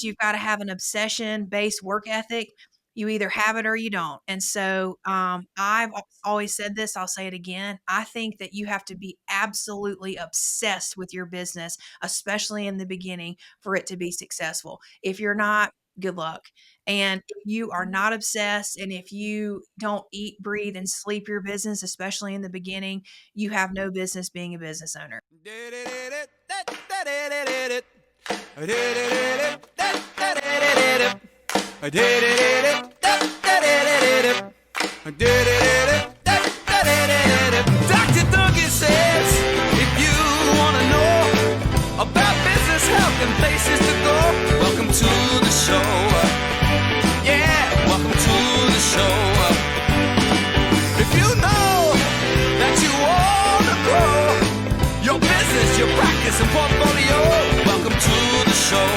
you've got to have an obsession-based work ethic. You either have it or you don't. And so I've always said this, I'll say it again. I think that you have to be absolutely obsessed with your business, especially in the beginning, for it to be successful. If you're not, good luck. And if you are not obsessed and if you don't eat, breathe, and sleep your business, especially in the beginning, you have no business being a business owner. Dr. Duncan says, if you want to know about business, health, and places to go, welcome to the show. Yeah, welcome to the show. If you know that you want to grow your business, your practice, and portfolio, welcome to the show.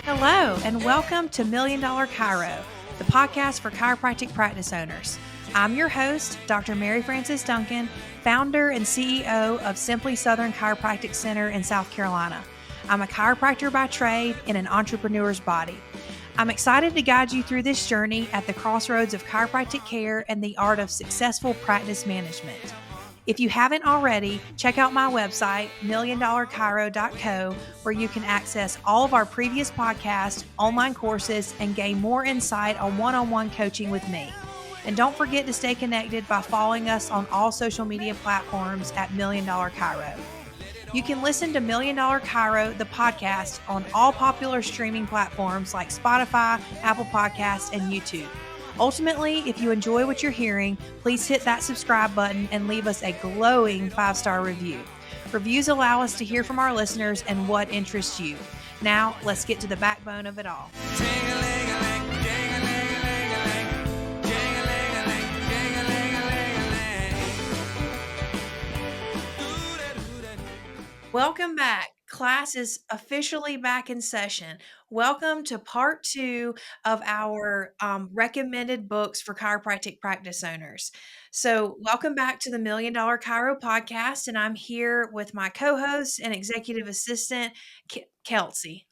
Hello, and welcome to $1 Million Chiro, the podcast for chiropractic practice owners. I'm your host, Dr. Mary Frances Duncan, founder and CEO of Simply Southern Chiropractic Center in South Carolina. I'm a chiropractor by trade in an entrepreneur's body. I'm excited to guide you through this journey at the crossroads of chiropractic care and the art of successful practice management. If you haven't already, check out my website, milliondollarchiro.co, where you can access all of our previous podcasts, online courses, and gain more insight on one-on-one coaching with me. And don't forget to stay connected by following us on all social media platforms at $1 Million Chiro. You can listen to $1 Million Chiro, the podcast, on all popular streaming platforms like Spotify, Apple Podcasts, and YouTube. Ultimately, if you enjoy what you're hearing, please hit that subscribe button and leave us a glowing 5-star review. Reviews allow us to hear from our listeners and what interests you. Now, let's get to the backbone of it all. Welcome back. Class is officially back in session. Welcome to part 2 of our recommended books for chiropractic practice owners. So welcome back to the $1 Million Chiro podcast, and I'm here with my co-host and executive assistant, Kelsey.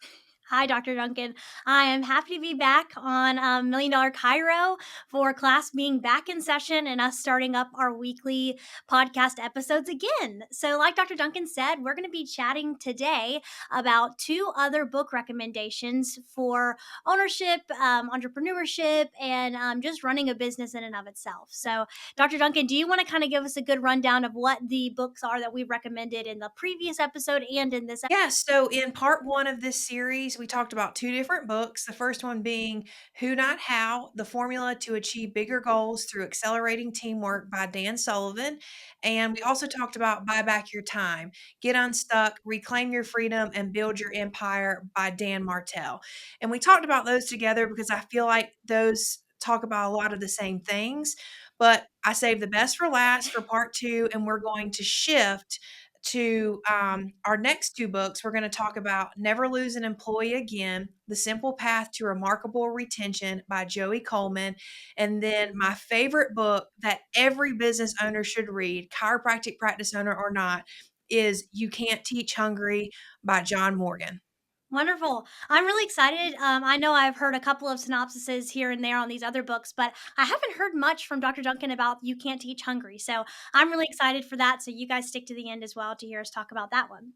Hi, Dr. Duncan. I am happy to be back on $1 Million Chiro for class being back in session and us starting up our weekly podcast episodes again. So like Dr. Duncan said, we're going to be chatting today about 2 other book recommendations for ownership, entrepreneurship, and just running a business in and of itself. So Dr. Duncan, do you want to kind of give us a good rundown of what the books are that we recommended in the previous episode and in this episode? Yeah, so in part 1 of this series, we talked about 2 different books. The first one being Who Not How, The Formula to Achieve Bigger Goals Through Accelerating Teamwork by Dan Sullivan. And we also talked about Buy Back Your Time, Get Unstuck, Reclaim Your Freedom, and Build Your Empire by Dan Martell. And we talked about those together because I feel like those talk about a lot of the same things. But I saved the best for last for part 2, and we're going to shift to our next 2 books. We're going to talk about Never Lose an Employee Again, The Simple Path to Remarkable Retention by Joey Coleman, and then my favorite book that every business owner should read, chiropractic practice owner or not, is You Can't Teach Hungry by John Morgan. Wonderful. I'm really excited. I know I've heard a couple of synopsises here and there on these other books, but I haven't heard much from Dr. Duncan about You Can't Teach Hungry. So I'm really excited for that. So you guys stick to the end as well to hear us talk about that one.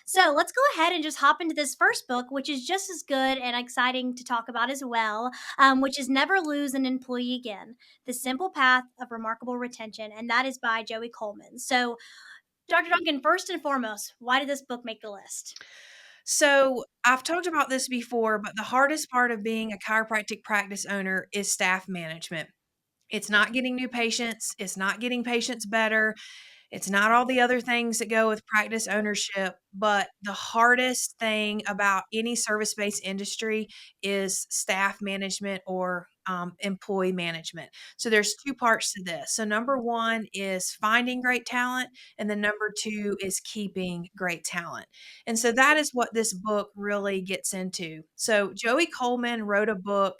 So let's go ahead and just hop into this first book, which is just as good and exciting to talk about as well, which is Never Lose an Employee Again, The Simple Path of Remarkable Retention. And that is by Joey Coleman. So Dr. Duncan, first and foremost, why did this book make the list? So I've talked about this before, but the hardest part of being a chiropractic practice owner is staff management. It's not getting new patients. It's not getting patients better. It's not all the other things that go with practice ownership, but the hardest thing about any service-based industry is staff management or employee management. So there's 2 parts to this. So number 1 is finding great talent, and then number 2 is keeping great talent. And so that is what this book really gets into. So Joey Coleman wrote a book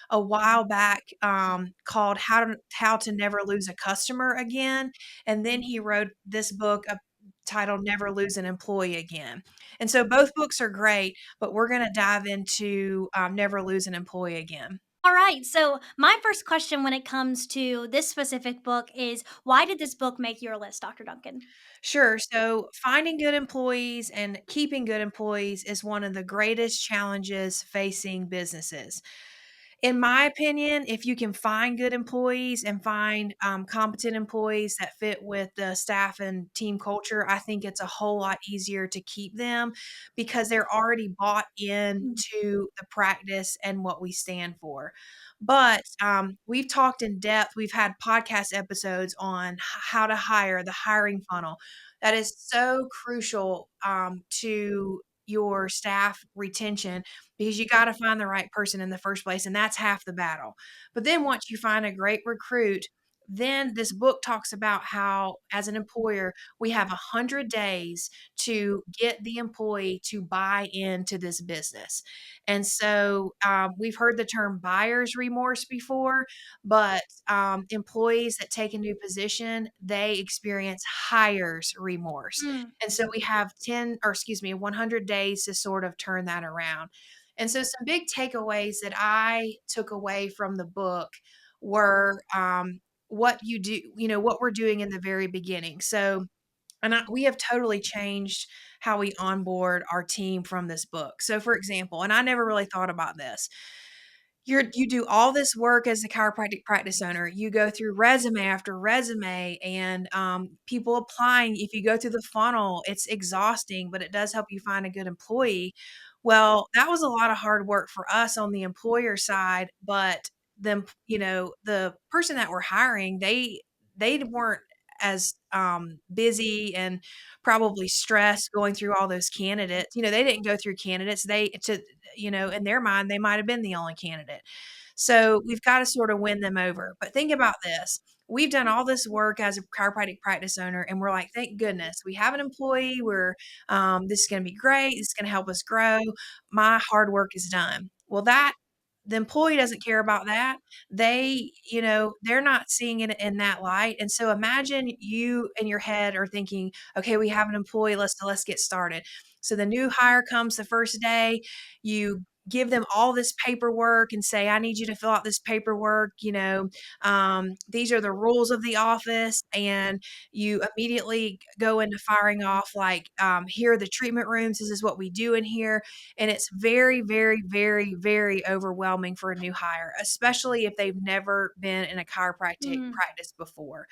a while back called How to Never Lose a Customer Again. And then he wrote this book titled Never Lose an Employee Again. And so both books are great, but we're going to dive into Never Lose an Employee Again. All right. So, my first question when it comes to this specific book is why did this book make your list, Dr. Duncan? Sure. So finding good employees and keeping good employees is one of the greatest challenges facing businesses. In my opinion, if you can find good employees and find competent employees that fit with the staff and team culture, I think it's a whole lot easier to keep them because they're already bought Mm. into the practice and what we stand for. But we've talked in depth, we've had podcast episodes on how to hire, the hiring funnel. That is so crucial to your staff retention because you got to find the right person in the first place, and that's half the battle. But then once you find a great recruit, then this book talks about how, as an employer, we have 100 days to get the employee to buy into this business. And so we've heard the term buyer's remorse before, but employees that take a new position, they experience hires remorse. Mm. And so we have 100 days to sort of turn that around. And so some big takeaways that I took away from the book were what you do, what we're doing in the very beginning. So, we have totally changed how we onboard our team from this book. So, for example, and I never really thought about this, you do all this work as a chiropractic practice owner. You go through resume after resume and people applying. If you go through the funnel, it's exhausting, but it does help you find a good employee. Well, that was a lot of hard work for us on the employer side, but the person that we're hiring, they weren't as busy and probably stressed going through all those candidates. They didn't go through candidates. In their mind, they might have been the only candidate. So we've got to sort of win them over. But think about this. We've done all this work as a chiropractic practice owner, and we're like, thank goodness we have an employee. This is going to be great. This is going to help us grow. My hard work is done. Well, the employee doesn't care about that. They're not seeing it in that light. And so imagine you in your head are thinking, okay, we have an employee. Let's get started. So the new hire comes the first day. You give them all this paperwork and say, I need you to fill out this paperwork. These are the rules of the office. And you immediately go into firing off like, here are the treatment rooms. This is what we do in here. And it's very, very, very, very overwhelming for a new hire, especially if they've never been in a chiropractic Mm. practice before.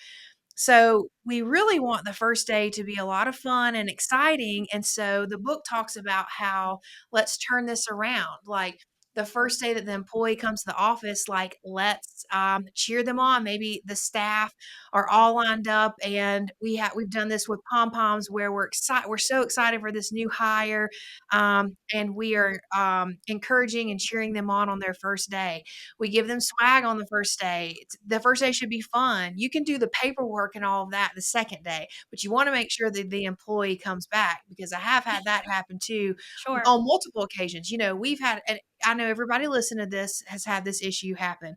So we really want the first day to be a lot of fun and exciting. And so the book talks about how let's turn this around. Like the first day that the employee comes to the office, like let's cheer them on. Maybe the staff are all lined up, and we've done this with pom poms where we're excited. We're so excited for this new hire, and we are encouraging and cheering them on their first day. We give them swag on the first day. The first day should be fun. You can do the paperwork and all of that the second day, but you want to make sure that the employee comes back because I have had that happen too Sure. on multiple occasions. We've had, and I know everybody listening to this has had this issue happen.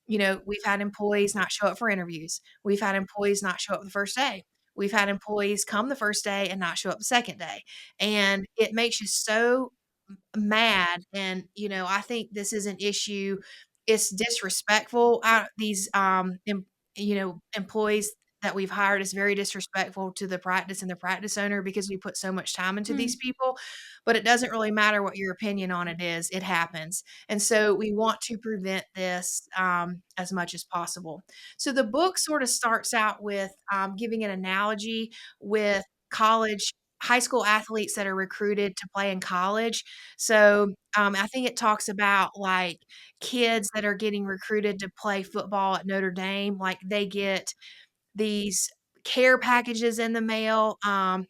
We've had employees not show up for interviews. We've had employees not show up the first day. We've had employees come the first day and not show up the second day. And it makes you so mad. And, I think this is an issue. It's disrespectful. These, employees that we've hired is very disrespectful to the practice and the practice owner because we put so much time into these Mm. people. But it doesn't really matter what your opinion on it is. It happens. And so we want to prevent this as much as possible. So the book sort of starts out with giving an analogy with high school athletes that are recruited to play in college. So, I think it talks about, like, kids that are getting recruited to play football at Notre Dame, like, they get these care packages in the mail.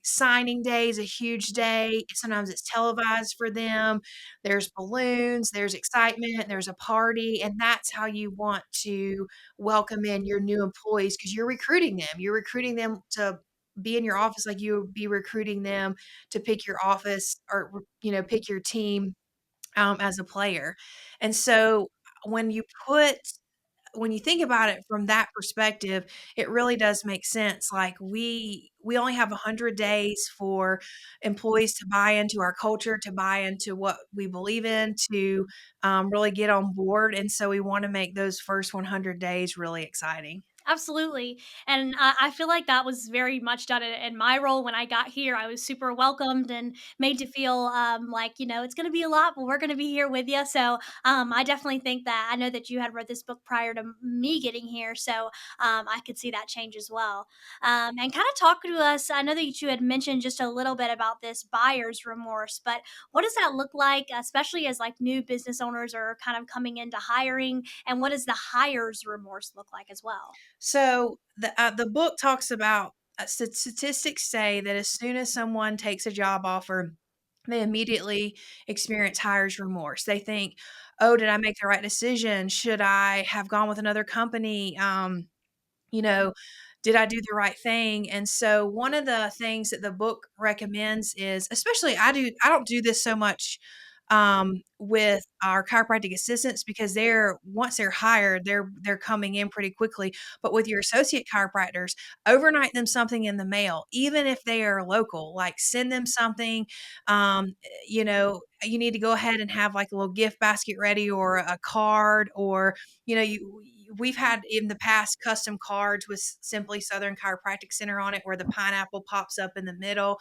Signing day is a huge day. Sometimes it's televised for them. There's balloons, there's excitement, there's a party, and that's how you want to welcome in your new employees because you're recruiting them. You're recruiting them to be in your office like you would be recruiting them to pick your office or, pick your team as a player. And so when you put when you think about it from that perspective, it really does make sense. Like we only have 100 days for employees to buy into our culture, to buy into what we believe in, to really get on board. And so we want to make those first 100 days really exciting. Absolutely. And I feel like that was very much done in my role when I got here. I was super welcomed and made to feel like, it's going to be a lot, but we're going to be here with you. So I definitely think that I know that you had read this book prior to me getting here. So I could see that change as well. And kind of talk to us. I know that you had mentioned just a little bit about this buyer's remorse, but what does that look like, especially as like new business owners are kind of coming into hiring? And what does the hires remorse look like as well? So the book talks about statistics say that as soon as someone takes a job offer, they immediately experience buyer's remorse. They think, "Oh, did I make the right decision? Should I have gone with another company? You know, did I do the right thing?" And so one of the things that the book recommends is, especially I don't do this so much with our chiropractic assistants because they're once they're hired, they're coming in pretty quickly. But with your associate chiropractors, overnight them something in the mail, even if they are local, like send them something. You need to go ahead and have like a little gift basket ready or a card, or we've had in the past custom cards with Simply Southern Chiropractic Center on it where the pineapple pops up in the middle.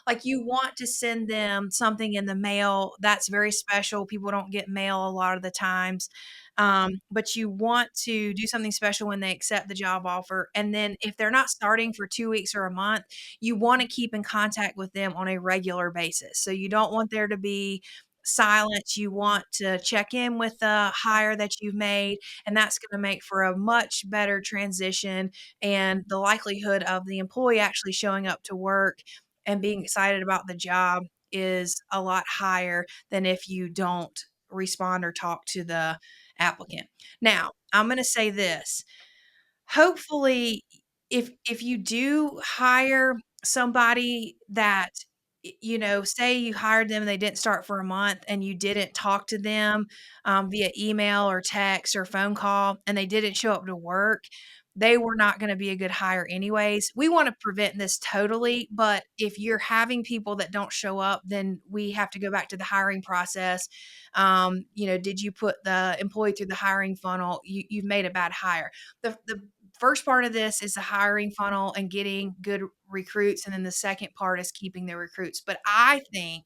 Like you want to send them something in the mail that's very special. People don't get mail a lot of the times. But you want to do something special when they accept the job offer. And then if they're not starting for 2 weeks or a month, you want to keep in contact with them on a regular basis. So you don't want there to be silence. You want to check in with the hire that you've made, and that's going to make for a much better transition, and the likelihood of the employee actually showing up to work and being excited about the job is a lot higher than if you don't respond or talk to the applicant. Now, I'm going to say this. Hopefully, if you do hire somebody that say you hired them and they didn't start for a month and you didn't talk to them via email or text or phone call and they didn't show up to work, they were not going to be a good hire anyways. We want to prevent this totally, but if you're having people that don't show up, then we have to go back to the hiring process. Did you put the employee through the hiring funnel? You've made a bad hire. The first part of this is the hiring funnel and getting good recruits, and then the second part is keeping the recruits. But I think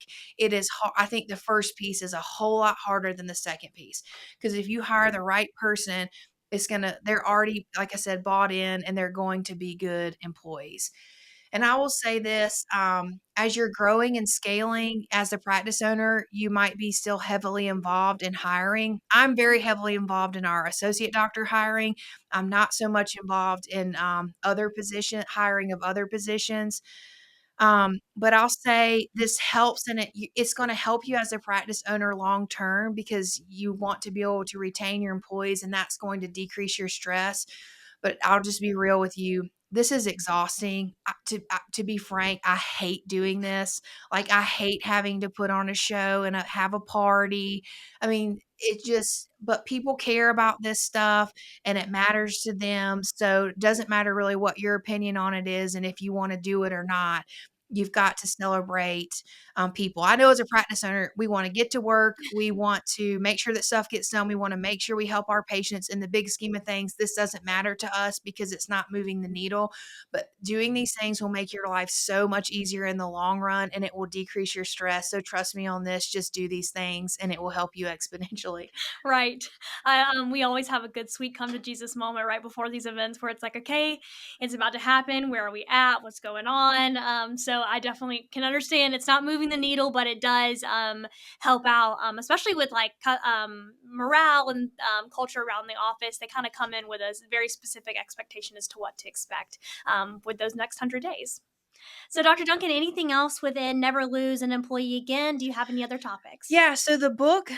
I think the first piece is a whole lot harder than the second piece, because if you hire the right person, they're already, like I said, bought in, and they're going to be good employees. And I will say this, as you're growing and scaling as a practice owner, you might be still heavily involved in hiring. I'm very heavily involved in our associate doctor hiring. I'm not so much involved in hiring of other positions. But I'll say this helps, and it's going to help you as a practice owner long term because you want to be able to retain your employees, and that's going to decrease your stress. But I'll just be real with you. This is exhausting. To be frank, I hate doing this. Like, I hate having to put on a show and have a party. I mean, but people care about this stuff and it matters to them. So it doesn't matter really what your opinion on it is and if you want to do it or not. You've got to celebrate people. I know as a practice owner, we want to get to work. We want to make sure that stuff gets done. We want to make sure we help our patients. In the big scheme of things, this doesn't matter to us because it's not moving the needle. But doing these things will make your life so much easier in the long run, and it will decrease your stress. So trust me on this. Just do these things, and it will help you exponentially. Right. We always have a good sweet come to Jesus moment right before these events where it's like, okay, it's about to happen. Where are we at? What's going on? So I definitely can understand it's not moving the needle, but it does help out, especially with like morale and culture around the office. They kind of come in with a very specific expectation as to what to expect with those next 100 days. So, Dr. Duncan, anything else within Never Lose an Employee Again? Do you have any other topics? Yeah, so the book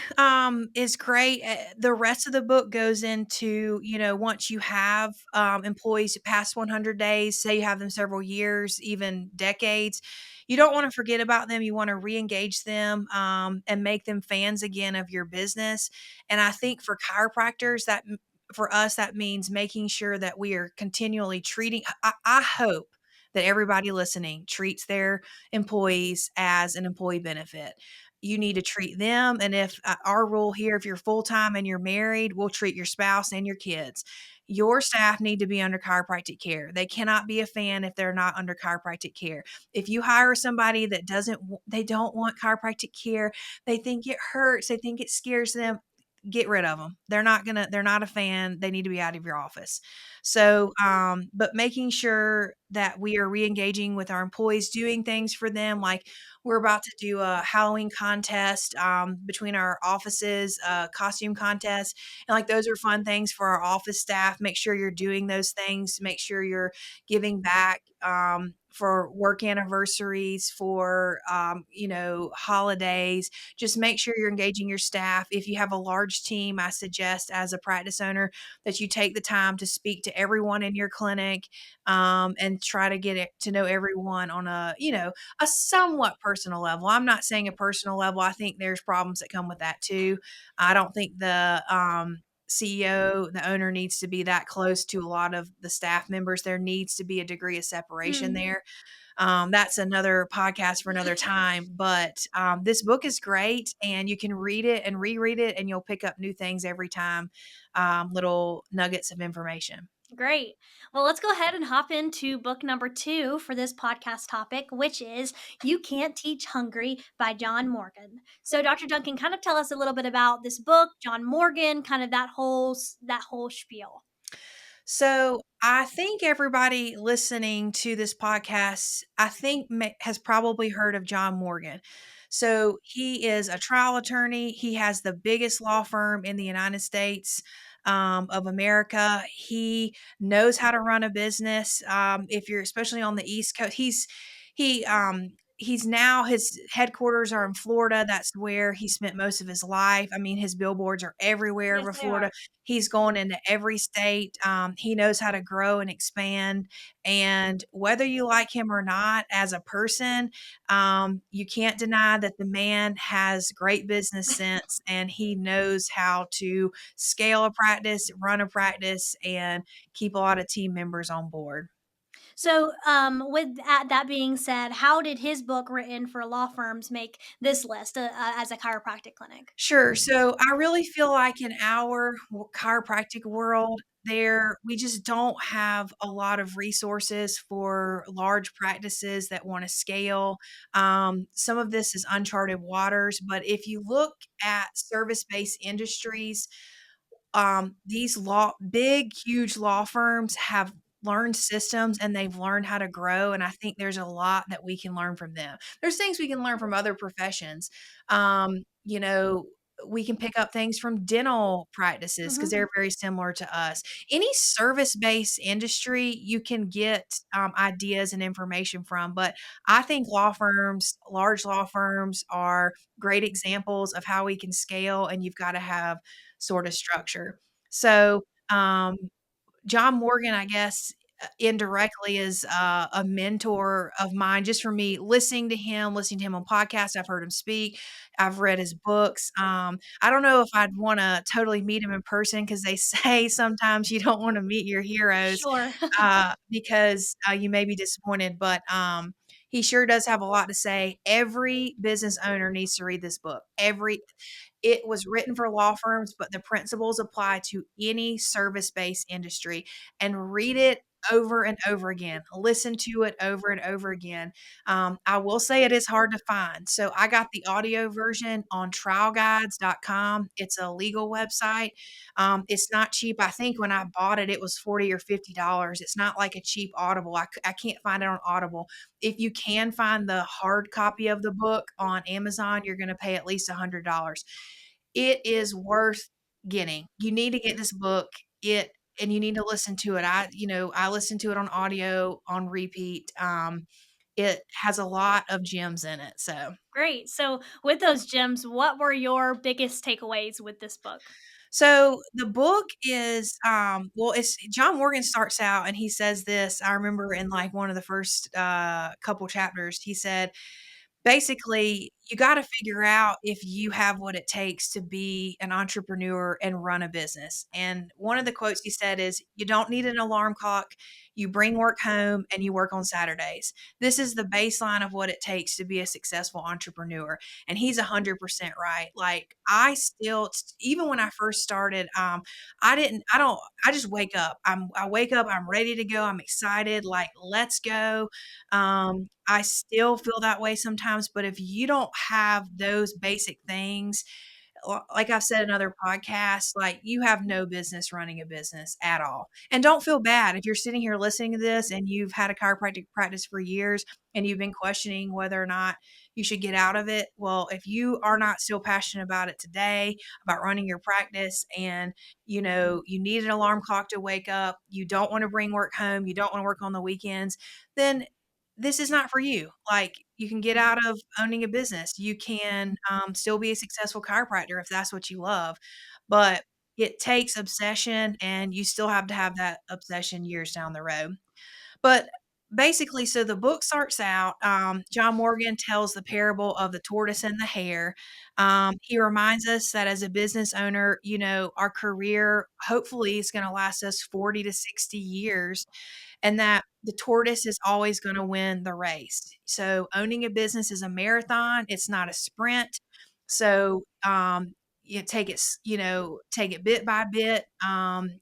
is great. The rest of the book goes into, once you have employees past 100 days, say you have them several years, even decades, you don't want to forget about them. You want to re-engage them and make them fans again of your business. And I think for chiropractors, that for us, that means making sure that we are continually treating. I hope that everybody listening treats their employees as an employee benefit. You need to treat them. And if our rule here, if you're full time and you're married, we'll treat your spouse and your kids. Your staff need to be under chiropractic care. They cannot be a fan if they're not under chiropractic care. If you hire somebody that they don't want chiropractic care, they think it hurts, they think it scares them, get rid of them. They're not a fan. They need to be out of your office. So, but making sure that we are re-engaging with our employees, doing things for them. Like we're about to do a Halloween contest between our offices, costume contest. And like those are fun things for our office staff. Make sure you're doing those things. Make sure you're giving back for work anniversaries, for, holidays. Just make sure you're engaging your staff. If you have a large team, I suggest as a practice owner that you take the time to speak to everyone in your clinic and try to get it to know everyone on a somewhat personal level. I'm not saying a personal level. I think there's problems that come with that too. I don't think the CEO, the owner needs to be that close to a lot of the staff members. There needs to be a degree of separation Mm. there. That's another podcast for another time. But this book is great, and you can read it and reread it, and you'll pick up new things every time, little nuggets of information. Great. Well, let's go ahead and hop into book number 2 for this podcast topic, which is You Can't Teach Hungry by John Morgan. So, Dr. Duncan, kind of tell us a little bit about this book, John Morgan, kind of that whole spiel. So I think everybody listening to this podcast, I think has probably heard of John Morgan. So he is a trial attorney. He has the biggest law firm in the United States of America. He knows how to run a business. If you're especially on the East Coast, he he's now his headquarters are in Florida. That's where he spent most of his life. I mean, his billboards are everywhere Yes, over they are. Florida. He's going into every state. He knows how to grow and expand. And whether you like him or not as a person, you can't deny that the man has great business sense and he knows how to scale a practice, run a practice, and keep a lot of team members on board. So, with that being said, how did his book written for law firms make this list as a chiropractic clinic? Sure. So I really feel like in our chiropractic world, we just don't have a lot of resources for large practices that want to scale. Some of this is uncharted waters, but if you look at service-based industries, these big, huge law firms have learned systems and they've learned how to grow. And I think there's a lot that we can learn from them. There's things we can learn from other professions. Um, you know, we can pick up things from dental practices because Mhm. they're very similar to us. Any service based industry, you can get ideas and information from. But I think large law firms, are great examples of how we can scale, and you've got to have sort of structure. So, John Morgan, I guess, indirectly is a mentor of mine just for me listening to him on podcasts. I've heard him speak. I've read his books. I don't know if I'd want to totally meet him in person because they say sometimes you don't want to meet your heroes Sure. because you may be disappointed, but he sure does have a lot to say. Every business owner needs to read this book. It was written for law firms, but the principles apply to any service-based industry. And read it over and over again. Listen to it over and over again. I will say it is hard to find. So I got the audio version on trialguides.com. It's a legal website. It's not cheap. I think when I bought it, it was $40 or $50. It's not like a cheap Audible. I can't find it on Audible. If you can find the hard copy of the book on Amazon, you're going to pay at least $100. It is worth getting. You need to get this book. And you need to listen to it. I listen to it on audio on repeat. It has a lot of gems in it. Great. So, with those gems, what were your biggest takeaways with this book? So the book is well, it's John Morgan starts out and he says this. I remember in like one of the first couple chapters, he said basically you got to figure out if you have what it takes to be an entrepreneur and run a business. And one of the quotes he said is, you don't need an alarm clock. You bring work home and you work on Saturdays. This is the baseline of what it takes to be a successful entrepreneur. And he's 100% right. Like I still, even when I first started, I just wake up. I wake up, I'm ready to go. I'm excited. Like, let's go. I still feel that way sometimes, but if you don't have those basic things, like I've said in other podcasts, like you have no business running a business at all. And don't feel bad if you're sitting here listening to this and you've had a chiropractic practice for years and you've been questioning whether or not you should get out of it. Well, if you are not still passionate about it today, about running your practice, and you need an alarm clock to wake up, you don't want to bring work home, you don't want to work on the weekends, then this is not for you. Like you can get out of owning a business. You can still be a successful chiropractor if that's what you love, but it takes obsession, and you still have to have that obsession years down the road. But basically, so the book starts out, John Morgan tells the parable of the tortoise and the hare. He reminds us that as a business owner, our career hopefully is going to last us 40 to 60 years, and that the tortoise is always going to win the race. So owning a business is a marathon, it's not a sprint. So you take it, take it bit by bit. Um,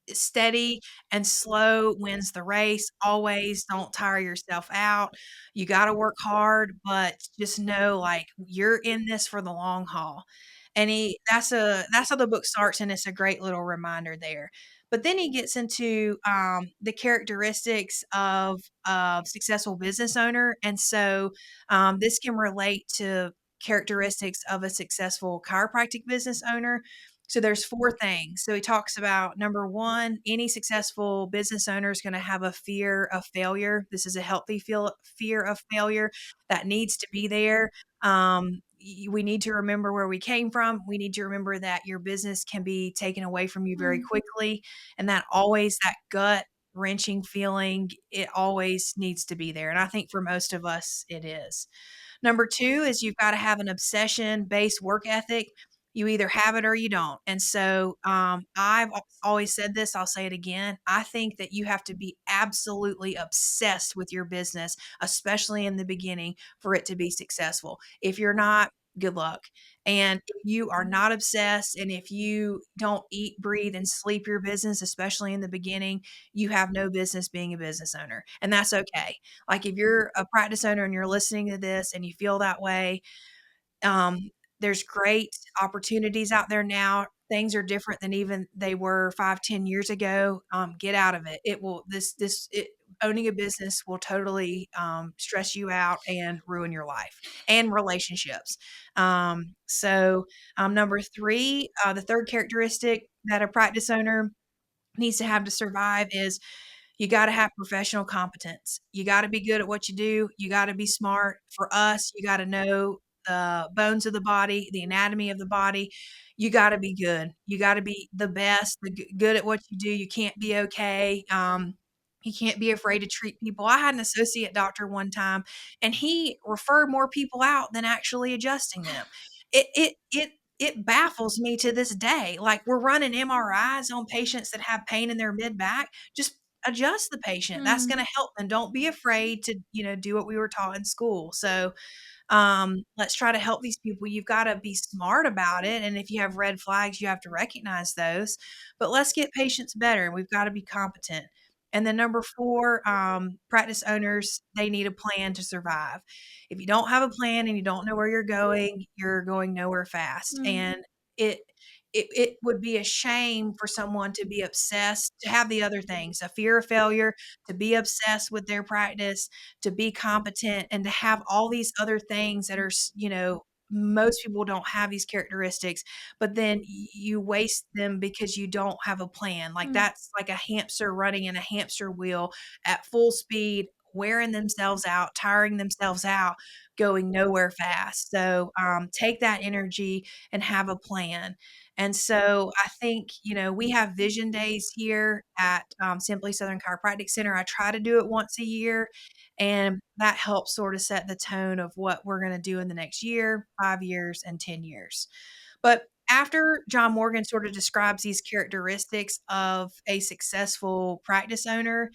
Steady and slow wins the race. Always don't tire yourself out. You got to work hard, but just know like you're in this for the long haul. And that's how the book starts, and it's a great little reminder there. But then he gets into the characteristics of a successful business owner, and so this can relate to characteristics of a successful chiropractic business owner. So there's 4 things. So he talks about number 1, any successful business owner is going to have a fear of failure. This is a healthy fear of failure that needs to be there. We need to remember where we came from. We need to remember that your business can be taken away from you very Mm. quickly, and that gut wrenching feeling, it always needs to be there. And I think for most of us, it is. Number 2 is you've got to have an obsession-based work ethic. You either have it or you don't. And so I've always said this, I'll say it again. I think that you have to be absolutely obsessed with your business, especially in the beginning, for it to be successful. If you're not, good luck. And if you are not obsessed, and if you don't eat, breathe, and sleep your business, especially in the beginning, you have no business being a business owner. And that's okay. Like if you're a practice owner and you're listening to this and you feel that way, um, there's great opportunities out there now. Things are different than even they were 5, 10 years ago. Get out of it. It will owning a business will totally stress you out and ruin your life and relationships. Number 3, the third characteristic that a practice owner needs to have to survive is you got to have professional competence. You got to be good at what you do. You got to be smart. For us, you got to know the bones of the body, the anatomy of the body. You got to be good. You got to be the best, good at what you do. You can't be okay. You can't be afraid to treat people. I had an associate doctor one time, and he referred more people out than actually adjusting them. It baffles me to this day. Like we're running MRIs on patients that have pain in their mid back. Just adjust the patient. That's Mm. going to help. And don't be afraid to, do what we were taught in school. So let's try to help these people. You've got to be smart about it. And if you have red flags, you have to recognize those. But let's get patients better. We've got to be competent. And then number 4, practice owners, they need a plan to survive. If you don't have a plan and you don't know where you're going nowhere fast. Mm. And it it would be a shame for someone to be obsessed, to have the other things, a fear of failure, to be obsessed with their practice, to be competent, and to have all these other things that are, most people don't have these characteristics, but then you waste them because you don't have a plan. Like Mm. that's like a hamster running in a hamster wheel at full speed, wearing themselves out, tiring themselves out, going nowhere fast. So take that energy and have a plan. And so I think, we have vision days here at Simply Southern Chiropractic Center. I try to do it once a year, and that helps sort of set the tone of what we're going to do in the next year, 5 years, and 10 years. But after John Morgan sort of describes these characteristics of a successful practice owner,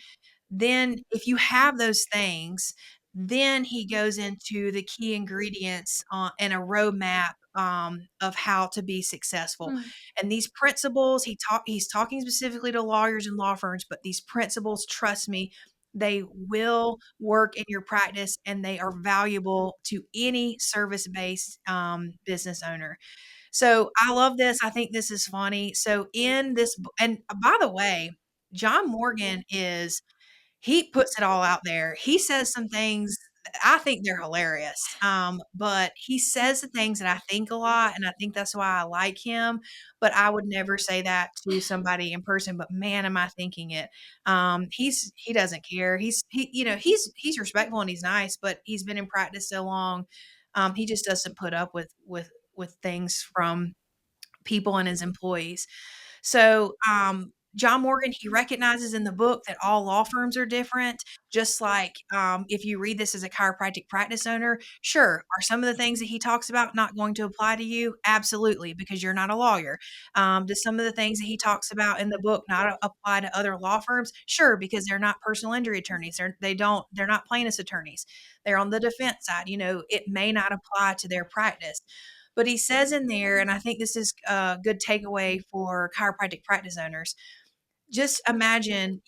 then if you have those things, then he goes into the key ingredients and a roadmap of how to be successful. Mm. And these principles, he's talking specifically to lawyers and law firms, but these principles, trust me, they will work in your practice and they are valuable to any service-based business owner. So I love this. I think this is funny. So in this, and by the way, John Morgan he puts it all out there. He says some things that I think they're hilarious. But he says the things that I think a lot, and I think that's why I like him. But I would never say that to somebody in person. But man, am I thinking it? He doesn't care. He's respectful and he's nice, but he's been in practice so long. He just doesn't put up with things from people and his employees. So, John Morgan, he recognizes in the book that all law firms are different. Just like if you read this as a chiropractic practice owner, sure, are some of the things that he talks about not going to apply to you? Absolutely, because you're not a lawyer. Do some of the things that he talks about in the book not apply to other law firms? Sure, because they're not personal injury attorneys. They're not plaintiffs attorneys. They're on the defense side. It may not apply to their practice. But he says in there, and I think this is a good takeaway for chiropractic practice owners, just imagine,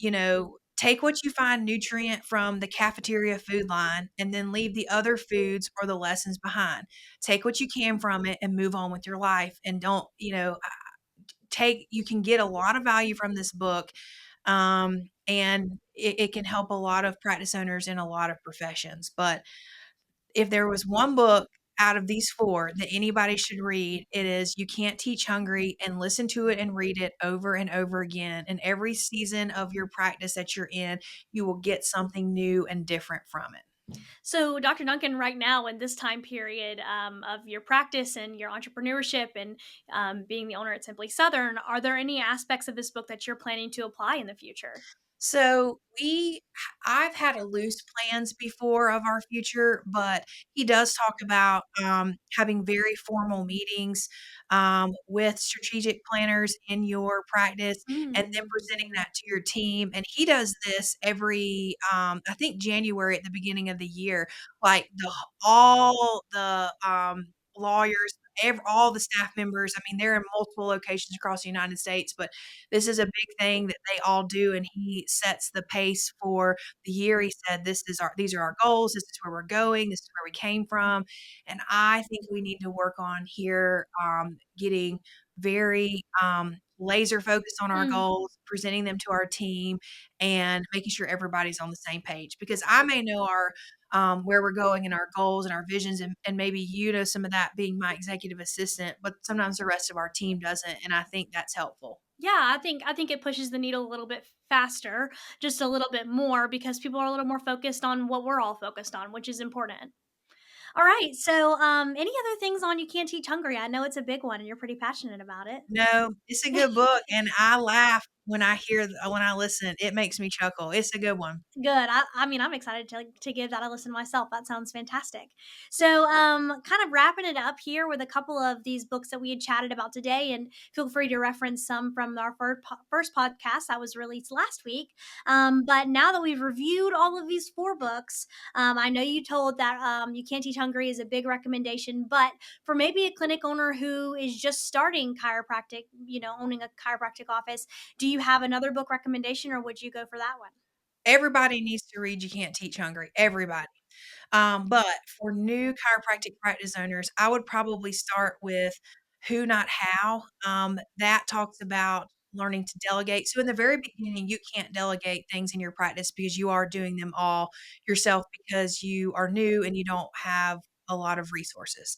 take what you find nutrient from the cafeteria food line and then leave the other foods or the lessons behind. Take what you can from it and move on with your life. And don't, you can get a lot of value from this book. And it can help a lot of practice owners in a lot of professions. But if there was one book out of these 4 that anybody should read, it is You Can't Teach Hungry, and listen to it and read it over and over again. And every season of your practice that you're in, you will get something new and different from it. So, Dr. Duncan, right now in this time period of your practice and your entrepreneurship and being the owner at Simply Southern, are there any aspects of this book that you're planning to apply in the future? So I've had a loose plans before of our future, but he does talk about having very formal meetings with strategic planners in your practice and Mm. then presenting that to your team. And he does this every, I think January at the beginning of the year, like all the lawyers, all the staff members. I mean, they're in multiple locations across the United States, but this is a big thing that they all do, and he sets the pace for the year. He said, these are our goals. This is where we're going. This is where we came from. And I think we need to work on here, getting very, laser focused on our Mm. goals, presenting them to our team, and making sure everybody's on the same page. Because I may know where we're going and our goals and our visions, and maybe some of that being my executive assistant, but sometimes the rest of our team doesn't, and I think that's helpful. Yeah, I think it pushes the needle a little bit faster, just a little bit more because people are a little more focused on what we're all focused on, which is important. All right. So, any other things on You Can't Teach Hungry? I know it's a big one and you're pretty passionate about it. No, it's a good book, and I laugh when I listen. It makes me chuckle. It's a good one. Good. I mean, I'm excited to give that a listen myself. That sounds fantastic. So, kind of wrapping it up here with a couple of these books that we had chatted about today, and feel free to reference some from our first podcast that was released last week. But now that we've reviewed all of these 4 books, I know you told that You Can't Teach Hungry is a big recommendation, but for maybe a clinic owner who is just starting chiropractic, owning a chiropractic office, do you have another book recommendation, or would you go for that one? Everybody needs to read You Can't Teach Hungry, everybody. But for new chiropractic practice owners, I would probably start with Who Not How. That talks about learning to delegate. So in the very beginning, you can't delegate things in your practice because you are doing them all yourself because you are new and you don't have a lot of resources.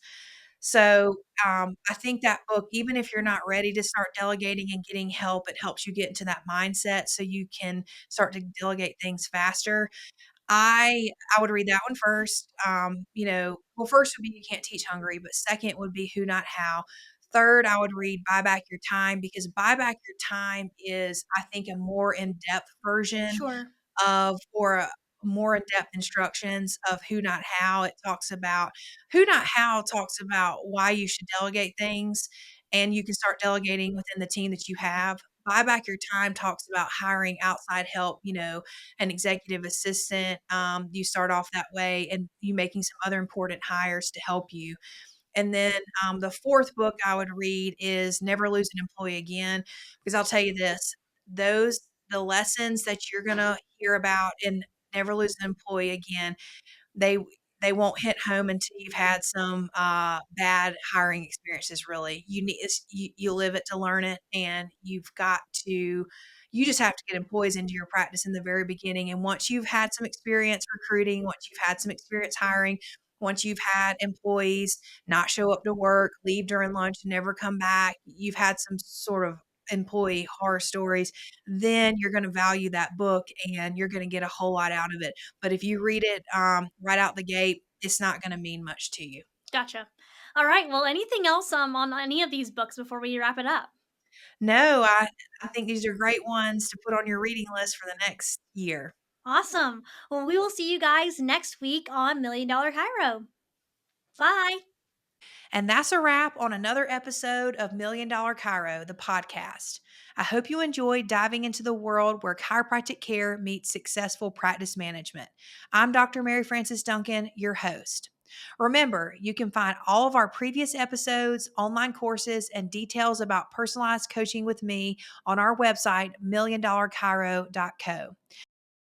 So I think that book, even if you're not ready to start delegating and getting help, it helps you get into that mindset so you can start to delegate things faster. I would read that one first. Well, first would be You Can't Teach Hungry, but second would be Who Not How. Third, I would read Buy Back Your Time because Buy Back Your Time is, I think, a more in-depth version Sure. of or a more in-depth instructions of Who Not How. It talks about Who Not How talks about why you should delegate things, and you can start delegating within the team that you have. Buy Back Your Time talks about hiring outside help, an executive assistant. You start off that way and you making some other important hires to help you. And then the fourth book I would read is Never Lose an Employee Again, because I'll tell you this, those the lessons that you're gonna hear about in Never Lose an Employee Again, they they won't hit home until you've had some bad hiring experiences. Really, you live it to learn it, and you just have to get employees into your practice in the very beginning. And once you've had some experience recruiting, once you've had some experience hiring, once you've had employees not show up to work, leave during lunch, never come back, you've had some sort of employee horror stories, then you're going to value that book and you're going to get a whole lot out of it. But if you read it right out the gate, it's not going to mean much to you. Gotcha. All right. Well, anything else on any of these books before we wrap it up? No, I think these are great ones to put on your reading list for the next year. Awesome. Well, we will see you guys next week on Million Dollar Cairo. Bye. And that's a wrap on another episode of Million Dollar Chiro, the podcast. I hope you enjoyed diving into the world where chiropractic care meets successful practice management. I'm Dr. Mary Frances Duncan, your host. Remember, you can find all of our previous episodes, online courses, and details about personalized coaching with me on our website, milliondollarchiro.co.